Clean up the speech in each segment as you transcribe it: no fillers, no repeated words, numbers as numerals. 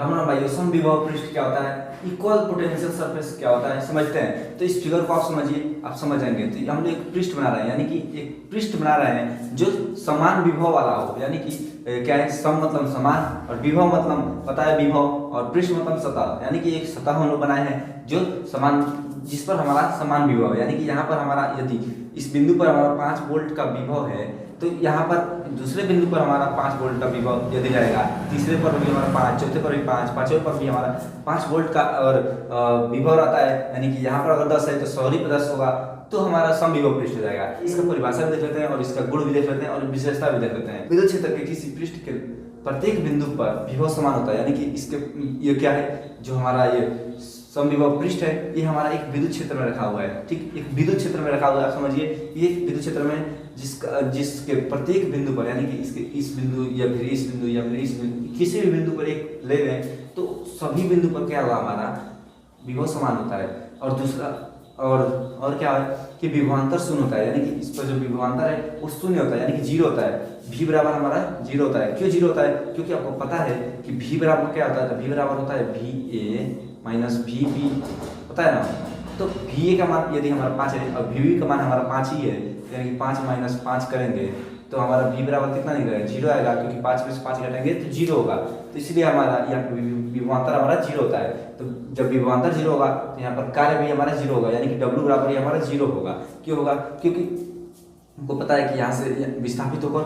राम राम भाइयों, समविभव पृष्ठ क्या होता है, इक्वल पोटेंशियल सरफेस क्या होता है समझते हैं। तो इस फिगर को आप समझिए, आप समझ जाएंगे। तो हम लोग एक पृष्ठ बना रहे हैं, यानी कि एक पृष्ठ बना रहे हैं जो समान विभव वाला हो, यानी कि क्या है, सम मतलब समान और विभव मतलब पता है विभव, और पृष्ठ मतलब सतह, यानी कि एक सतह हम लोग बनाए हैं जो समान, जिस पर हमारा समान विभव है। यानी कि यहाँ पर हमारा यदि इस बिंदु पर हमारा 5 वोल्ट का विभव है, तो यहाँ पर दूसरे बिंदु पर हमारा 5 वोल्ट का विभव यदि रहेगा, तीसरे पर भी हमारा 5, चौथे पर भी 5, पांचवें पर भी हमारा 5 वोल्ट का और विभव रहता है। यानी कि यहाँ पर अगर 10 है तो 100 पर 10 होगा, तो हमारा समविभव पृष्ठ हो जाएगा। इसका परिभाषा भी देख लेते हैं और इसका गुण भी देख लेते हैं और विशेषता भी देख लेते हैं। विद्युत क्षेत्र के किसी पृष्ठ के प्रत्येक बिंदु पर विभव समान होता है, यानी कि इसके ये क्या है, जो हमारा ये समविभव पृष्ठ है, ये हमारा एक विद्युत क्षेत्र में रखा हुआ है। ठीक, एक विद्युत क्षेत्र में रखा हुआ है, आप समझिए। ये विद्युत क्षेत्र में जिसके प्रत्येक बिंदु पर, यानी कि इसके इस बिंदु या फिर इस बिंदु या फिर इस बिंदु, किसी भी बिंदु पर एक ले लें, तो सभी बिंदु पर क्या होगा, हमारा विभव समान होता है। और दूसरा और क्या है कि विभवांतर शून्य होता है, यानी कि इस पर जो विभवांतर है वो शून्य होता है, यानी कि जीरो होता है। v बराबर हमारा जीरो होता है। क्यों जीरो होता है? क्योंकि आपको पता है कि v बराबर क्या होता है, तो v बराबर होता है va माइनस vb, पता है ना। तो va का मान यदि हमारा 5 है और vb का मान हमारा 5 ही है, यानी कि 5 माइनस 5 करेंगे तो हमारा v बराबर कितना निकलेगा, जीरो आएगा, क्योंकि 5 में से 5 घटाएंगे तो जीरो होगा। तो इसलिए हमारा यहाँ पर विभवांतर हमारा जीरो होता है। तो जब विभवांतर जीरो होगा तो यहाँ पर कार्य भी हमारा जीरो होगा, यानी कि w बराबर ही हमारा जीरो होगा। क्यों होगा? क्योंकि हमको पता है कि यहाँ से विस्थापित होकर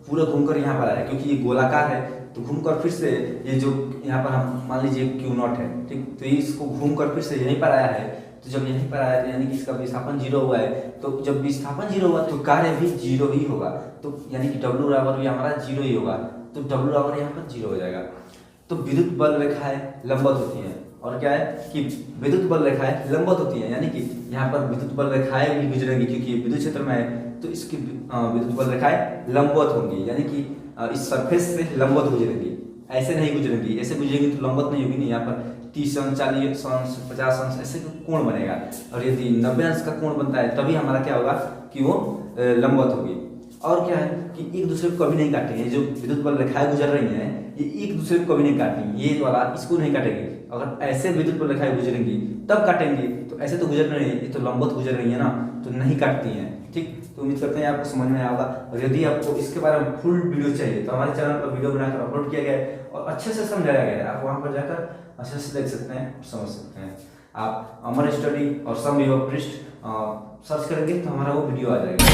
पूरा घूमकर यहाँ पर आया, क्योंकि ये गोलाकार है, तो घूमकर फिर से ये जो यहाँ पर हम मान लीजिए Q0 है, ठीक, तो ये इसको घूमकर फिर से यहीं पर आया है। तो जब यहीं पर आया तो यानी कि इसका विस्थापन जीरो हुआ है, तो जब विस्थापन जीरो हुआ तो कार्य भी जीरो ही होगा। तो यानी कि w बराबर भी हमारा जीरो ही होगा, तो w बराबर यहाँ पर जीरो हो जाएगा। तो विद्युत बल रेखाएं लंबवत होती हैं, और क्या है कि विद्युत बल रेखाएं लंबवत होती हैं, यानी कि यहाँ पर विद्युत बल रेखाएं भी गुजरेंगी, क्योंकि ये विद्युत क्षेत्र में है तो इसकी विद्युत बल रेखाएं लंबवत होंगी, यानी कि इस सरफेस से लंबवत गुजरेंगी, ऐसे नहीं गुजरेंगी। ऐसे गुजरेंगी तो लंबवत नहीं होगी, नहीं, यहाँ पर 30 अंश, 40 अंश, 50 अंश ऐसे कोण बनेगा। और यदि 90 अंश का कोण बनता है तभी हमारा क्या होगा कि वो लंबवत होगी। और क्या है कि एक दूसरे को कभी नहीं काटेंगे, जो विद्युत बल रेखाएं गुजर रही हैं ये एक दूसरे को कभी नहीं काटेंगी, ये वाला इसको नहीं काटेंगे। अगर ऐसे विद्युत बल रेखाएं गुजरेंगी तब काटेंगे, तो ऐसे तो गुजर रही है, ये तो लंबवत गुजर रही है ना, तो नहीं काटती हैं। ठीक, तो उम्मीद करते हैं आपको समझ में आया होगा। और यदि आपको इसके बारे में फुल वीडियो चाहिए तो हमारे चैनल पर वीडियो बनाकर अपलोड किया गया है और अच्छे से समझाया गया है। आप वहाँ पर जाकर अच्छे से देख सकते हैं, समझ सकते हैं। आप अमर स्टडी और समविभव पृष्ठ सर्च करेंगे तो हमारा वो वीडियो आ जाएगा।